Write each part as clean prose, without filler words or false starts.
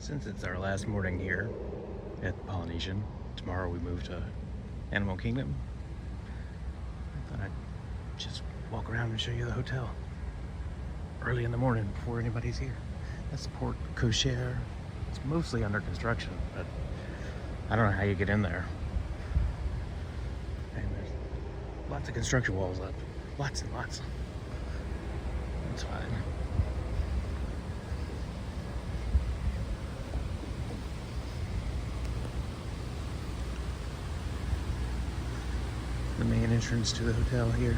Since it's our last morning here at Polynesian, tomorrow we move to Animal Kingdom. I thought I'd just walk around and show you the hotel early in the morning before anybody's here. That's Port Cochere. It's mostly under construction, but I don't know how you get in there. And there's lots of construction walls up. Lots and lots. That's fine. The main entrance to the hotel here.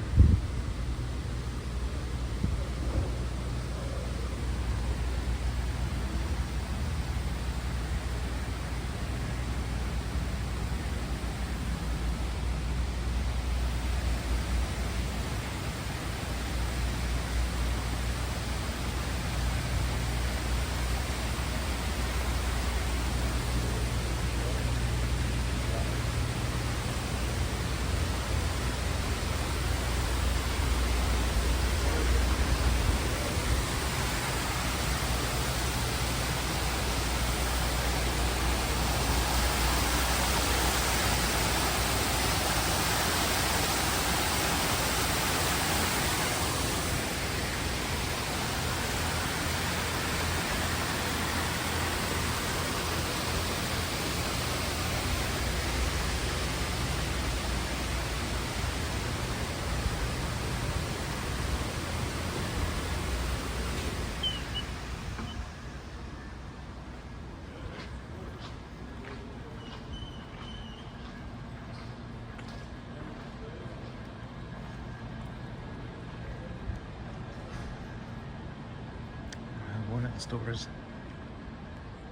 One of the stores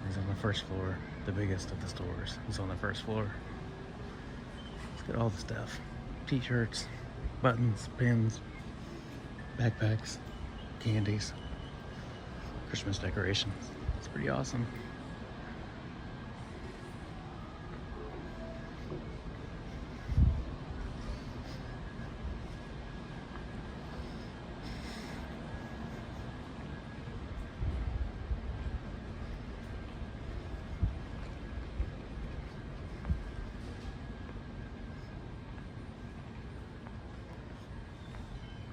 is on the first floor. The biggest of the stores is on the first floor. Let's get all the stuff. T-shirts, buttons, pins, backpacks, candies, Christmas decorations. It's pretty awesome.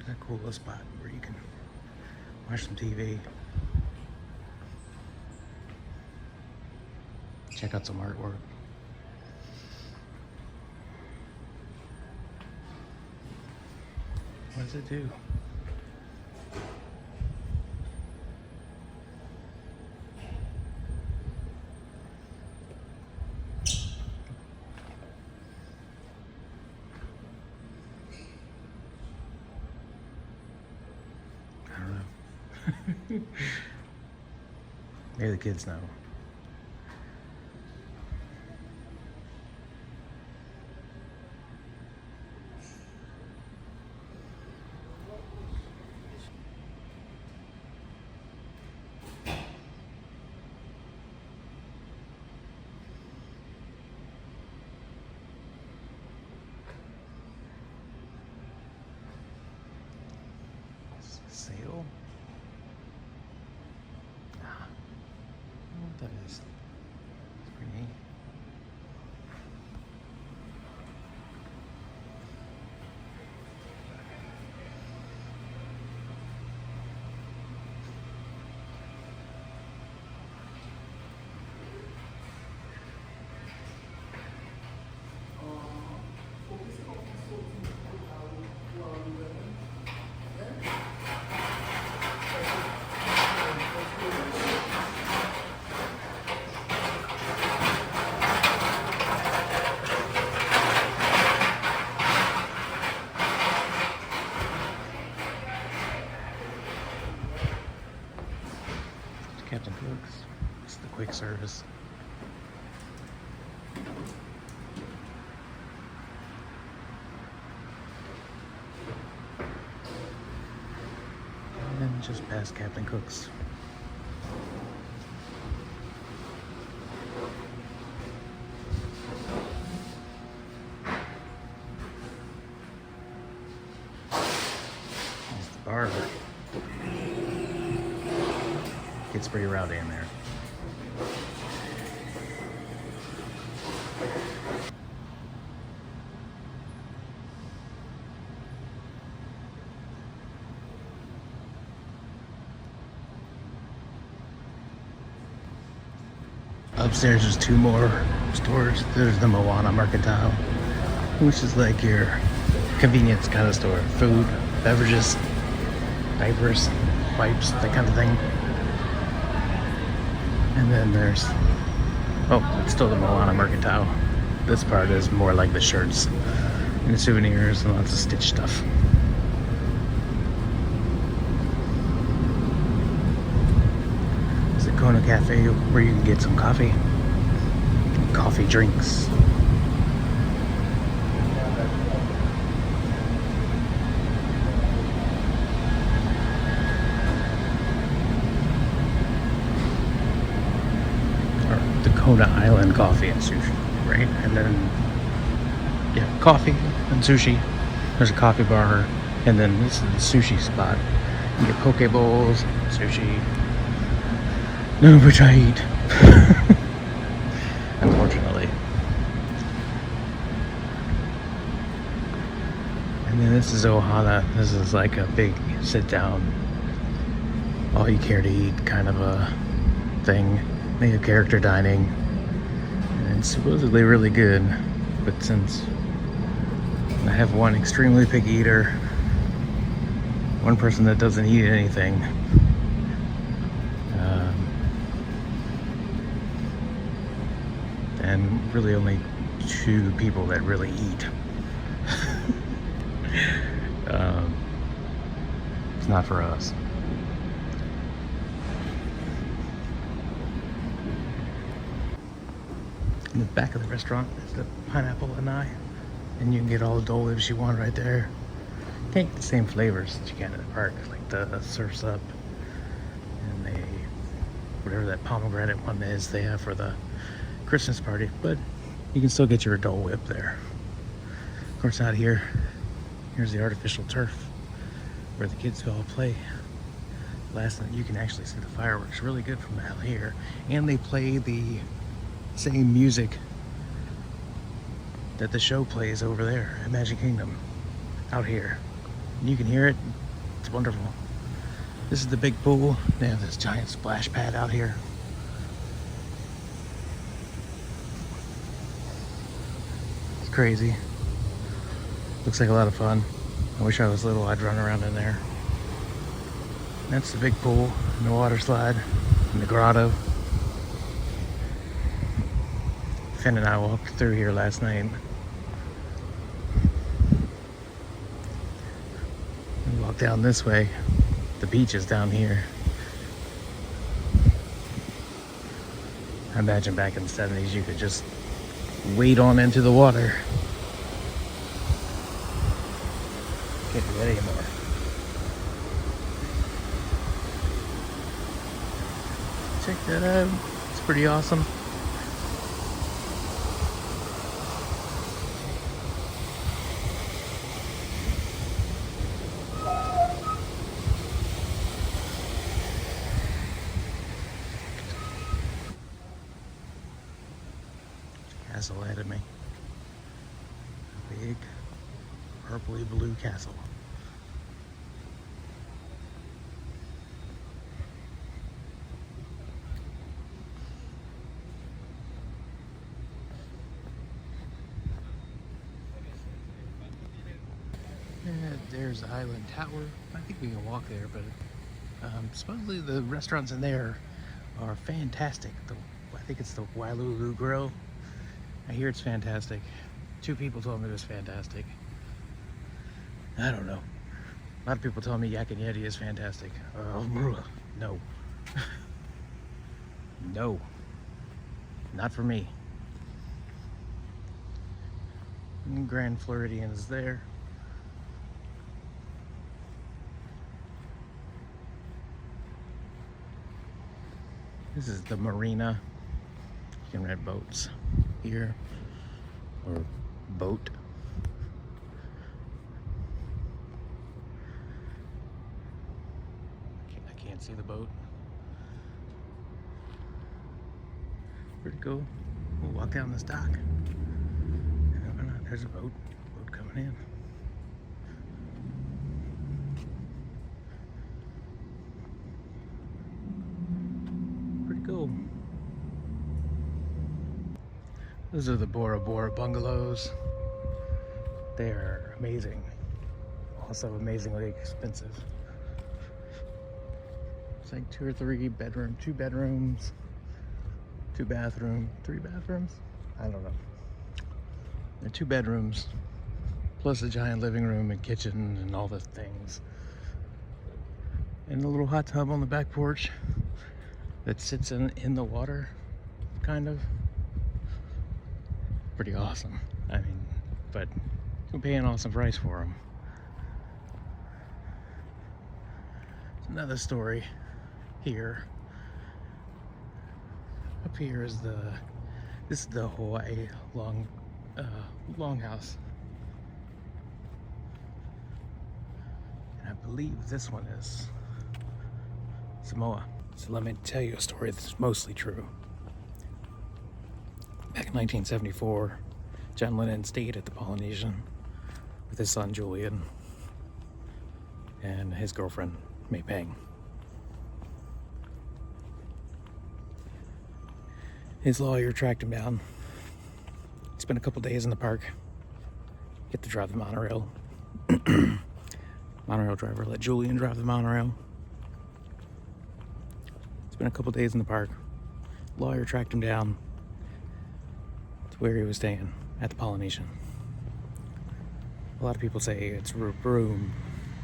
A cool little spot where you can watch some TV, check out some artwork. What does it do? Maybe the kids know. Sail? That is. It's pretty neat. Captain Cook's. It's the quick service. And then just past Captain Cook's. There's the bar. It's pretty rowdy in there. Upstairs there's 2 more stores. There's the Moana Mercantile, which is like your convenience kind of store. Food, beverages, diapers, wipes, that kind of thing. And then there's, oh, it's still the Moana Mercantile. This part is more like the shirts and the souvenirs and lots of Stitch stuff. There's a Kona Cafe where you can get some coffee drinks. Or the Kona Island coffee and sushi, right? And then, yeah, coffee and sushi. There's a coffee bar, and then this is the sushi spot. You get poke bowls, sushi, none of which I eat. Unfortunately. And then this is Ohana. This is like a big sit down, all you care to eat kind of a thing. They have character dining, and it's supposedly really good, but since I have one extremely picky eater, one person that doesn't eat anything, and really only 2 people that really eat. It's not for us. In the back of the restaurant is the pineapple lanai, and you can get all the Dole Whips you want right there. You can't get the same flavors that you can at the park, like the Surf's Up and the whatever that pomegranate one is they have for the Christmas party, but you can still get your Dole Whip there. Of course, out here, here's the artificial turf where the kids go all play. Last night, you can actually see the fireworks really good from out here, and they play the same music that the show plays over there at Magic Kingdom out here. And you can hear it. It's wonderful. This is the big pool. They have this giant splash pad out here. It's crazy. Looks like a lot of fun. I wish I was little, I'd run around in there. That's the big pool and the water slide and the grotto. Finn and I walked through here last night. We walked down this way. The beach is down here. I imagine back in the 70s you could just wade on into the water. Can't do that anymore. Check that out. It's pretty awesome. Castle ahead of me. A big purpley blue castle. And there's the Island Tower. I think we can walk there, but supposedly the restaurants in there are fantastic. I think it's the Wailulu Grill. I hear it's fantastic. 2 people told me it was fantastic. I don't know. A lot of people tell me Yak and Yeti is fantastic. No. No. Not for me. And Grand Floridian is there. This is the marina. You can rent boats here, or boat. I can't see the boat. Pretty cool. We'll walk down this dock. There's a boat coming in. Pretty cool. Those are the Bora Bora bungalows. They're amazing. Also amazingly expensive. It's like 2 or 3 bedroom, 2 bedrooms, 2 bathroom, 3 bathrooms. I don't know. They're 2 bedrooms, plus a giant living room and kitchen and all the things. And a little hot tub on the back porch that sits in the water, kind of. Pretty awesome. I mean, but you pay an awesome price for them. Another story here. Up here is this is the Hawaii longhouse. And I believe this one is Samoa. So let me tell you a story that's mostly true. Back in 1974, John Lennon stayed at the Polynesian with his son Julian and his girlfriend May Pang. His lawyer tracked him down. Spent a couple days in the park. Get to drive the monorail. Monorail driver let Julian drive the monorail. Spent a couple days in the park. Lawyer tracked him down to where he was staying at the Polynesian. A lot of people say it's room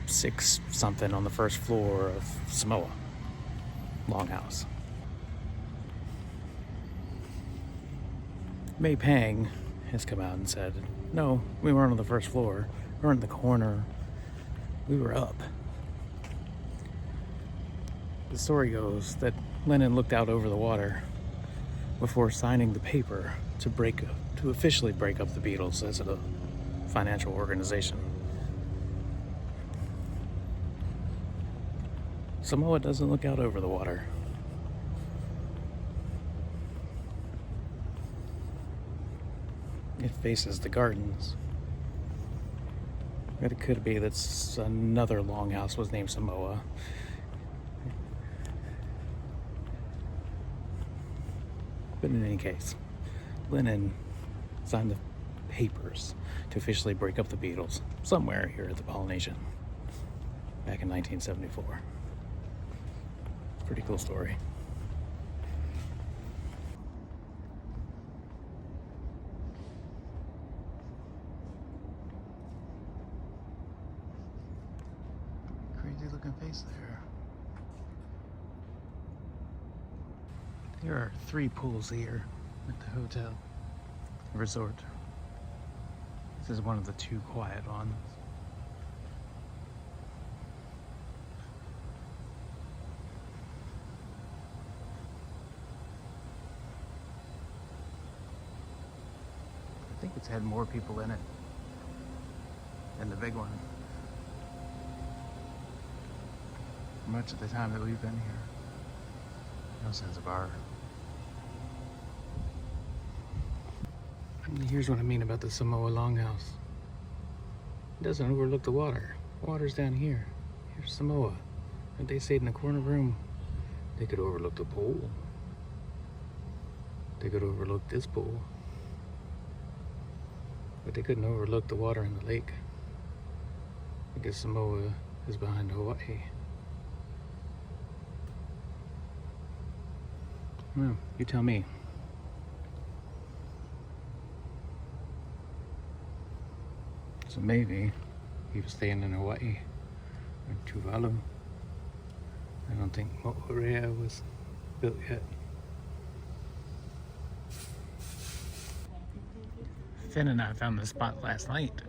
6 something on the first floor of Samoa Longhouse. May Pang has come out and said, no, we weren't on the first floor. We weren't in the corner. We were up. The story goes that Lennon looked out over the water before signing the paper to officially break up the Beatles as a financial organization. Samoa doesn't look out over the water. It faces the gardens. But it could be that another longhouse was named Samoa. But in any case, Lennon signed the papers to officially break up the Beatles somewhere here at the Polynesian back in 1974. Pretty cool story. Crazy looking face there. There are 3 pools here at the hotel resort. This is one of the 2 quiet ones. I think it's had more people in it than the big one. Much of the time that we've been here. It also has a bar. Here's what I mean about the Samoa Longhouse. It doesn't overlook the water. Water's down here. Here's Samoa. If they stayed in the corner room, they could overlook the pool. They could overlook this pool. But they couldn't overlook the water in the lake. Because Samoa is behind Hawaii. Well, you tell me. So maybe he was staying in Hawaii or Tuvalu. I don't think Mo'orea was built yet. Finn and I found this spot last night.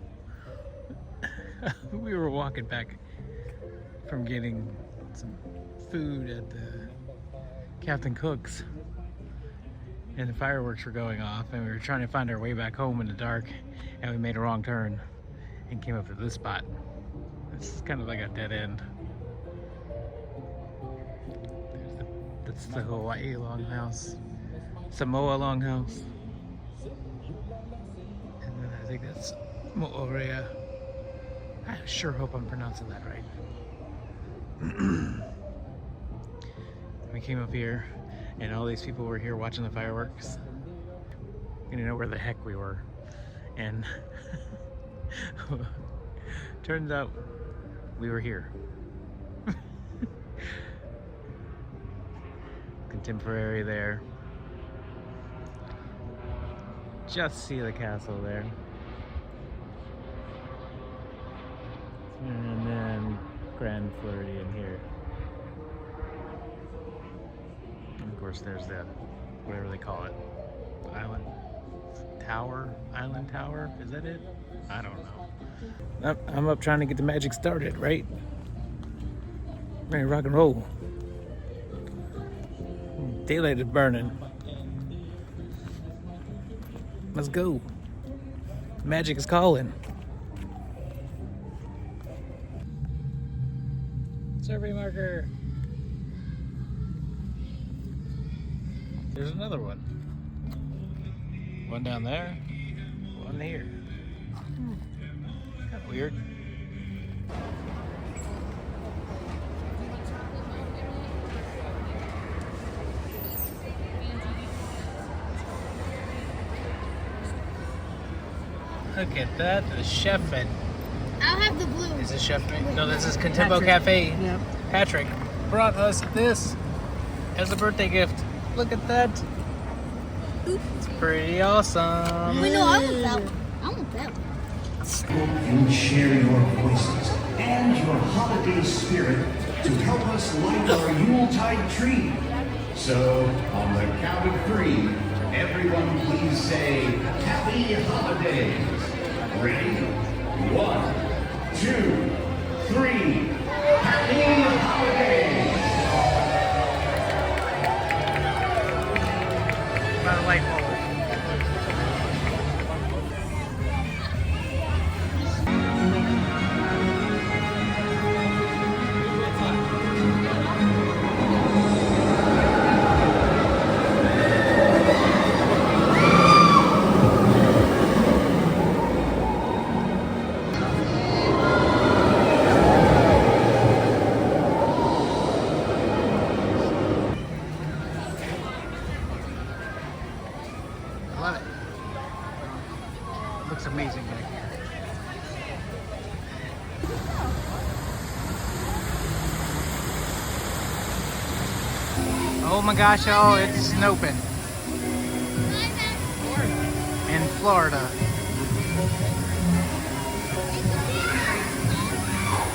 We were walking back from getting some food at the Captain Cook's, and the fireworks were going off, and we were trying to find our way back home in the dark, and we made a wrong turn and came up to this spot. It's kind of like a dead end. That's the Hawaii Longhouse, Samoa Longhouse, and then I think that's Mo'orea. I sure hope I'm pronouncing that right. We came up here and all these people were here watching the fireworks. We didn't know where the heck we were. And turns out we were here. Contemporary there. Just see the castle there. And then Grand Floridian here. And of course there's the, whatever they call it, island tower? Island tower? Is that it? I don't know. I'm up trying to get the magic started, right? Ready to rock and roll. Daylight is burning. Let's go. Magic is calling. Survey marker. There's another one. One down there, one here. Kind of weird. Look at that, the chef and I'll have the blue. is this chef? No, this is Contempo Cafe. Yep. Patrick brought us this as a birthday gift. Look at that. It's pretty awesome. Wait, no, I want that one. I want that one. And share your voices and your holiday spirit to help us light our Yuletide tree. So, on the count of 3, everyone please say Happy Holidays. Ready? 1, 2, 3. Happy Holidays! About a light bulb. Love it. Looks amazing back here. Oh my gosh, oh, it's snowing in Florida.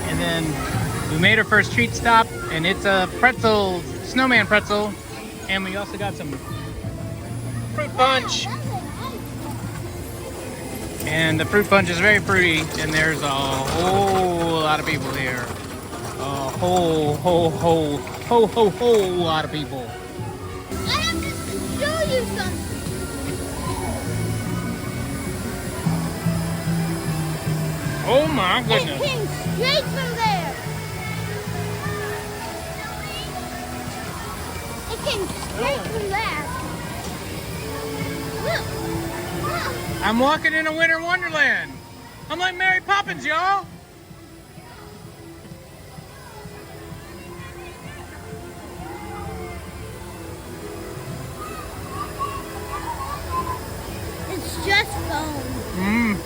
And then we made our first treat stop, and it's a pretzel, snowman pretzel, and we also got some fruit punch. And the fruit punch is very fruity, and there's a whole lot of people here. A whole lot of people. I have to show you something. Oh my It goodness. came straight from there. It came straight from there. Look. Look. I'm walking in a winter wonderland. I'm like Mary Poppins, y'all. It's just foam. Mmm.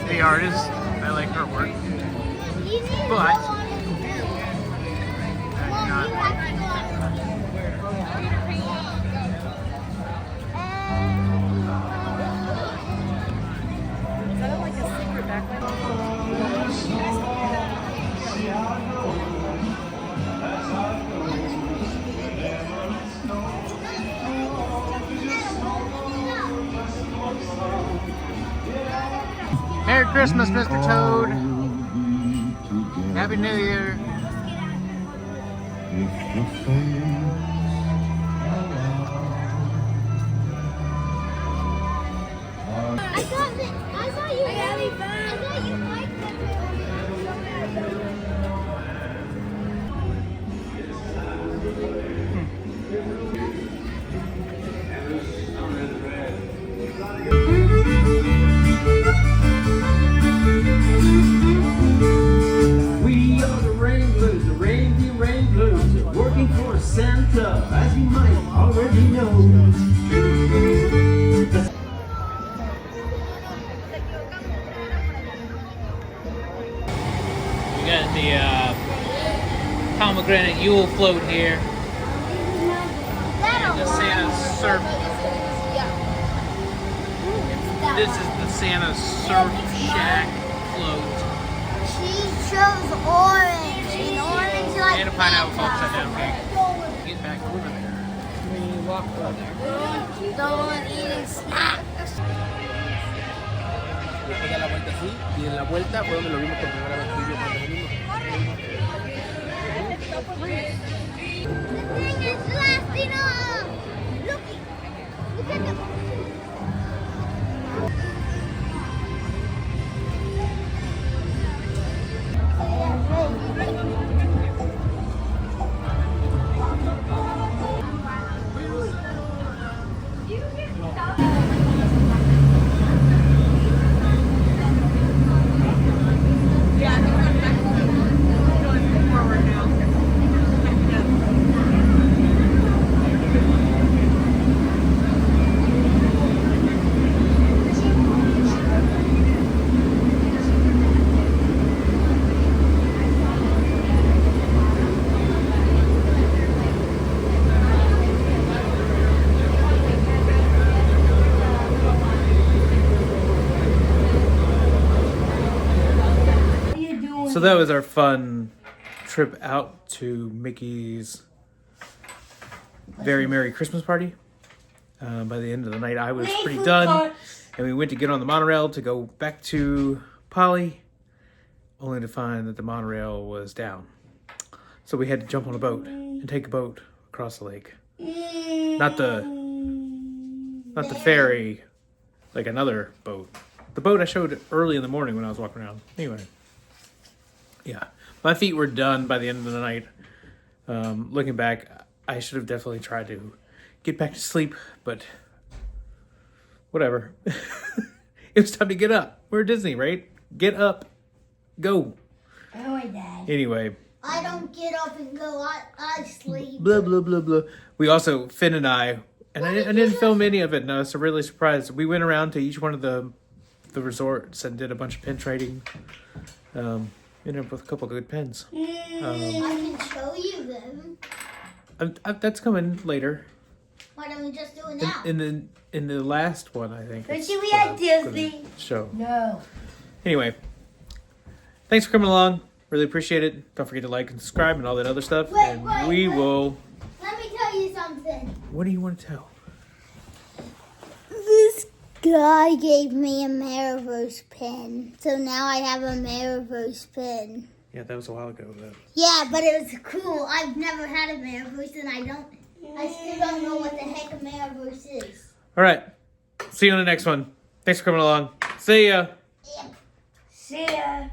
The artist, I like her work, but I do not like Is that like a secret backlight? Merry Christmas, Mr. Toad. Happy New Year. I thought you liked it. We are the Wranglers We got the pomegranate Yule float here. And the Santa surf. This is the Santa surf shack float. She chose orange. And orange like And a pineapple Fanta. upside down cake. Get back over there. We walk over there. Don't eating snacks. Después da la vuelta así y en la vuelta fue donde lo vimos por primera vez tú y yo cuando venimos. The thing is lasting up. Look at the. So that was our fun trip out to Mickey's Very Merry Christmas Party. By the end of the night, I was pretty done. And we went to get on the monorail to go back to Poly, only to find that the monorail was down. So we had to jump on a boat and take a boat across the lake. Not the ferry, like another boat. The boat I showed early in the morning when I was walking around. Anyway. Yeah, my feet were done by the end of the night. Looking back, I should have definitely tried to get back to sleep, but whatever. It was time to get up. We're at Disney, right? Get up. Go. Oh, my dad. Anyway. I don't get up and go. I sleep. Blah, blah, blah, blah. We also, Finn and I didn't film any of it, and I was really surprised. We went around to each one of the resorts and did a bunch of pin trading. Ended up with a couple good pins. I can show you them. That's coming later. Why don't we just do it now? In the last one, I think. Let's see, we had Disney. Show. No. Anyway, thanks for coming along. Really appreciate it. Don't forget to like and subscribe and all that other stuff. Wait, and wait, we wait. will. Let me tell you something. What do you want to tell? This guy gave me a Mariverse pin. So now I have a Mariverse pin. Yeah, that was a while ago, though. Yeah, but it was cool. I've never had a Mariverse and I still don't know what the heck a Mariverse is. All right. See you on the next one. Thanks for coming along. See ya. See ya.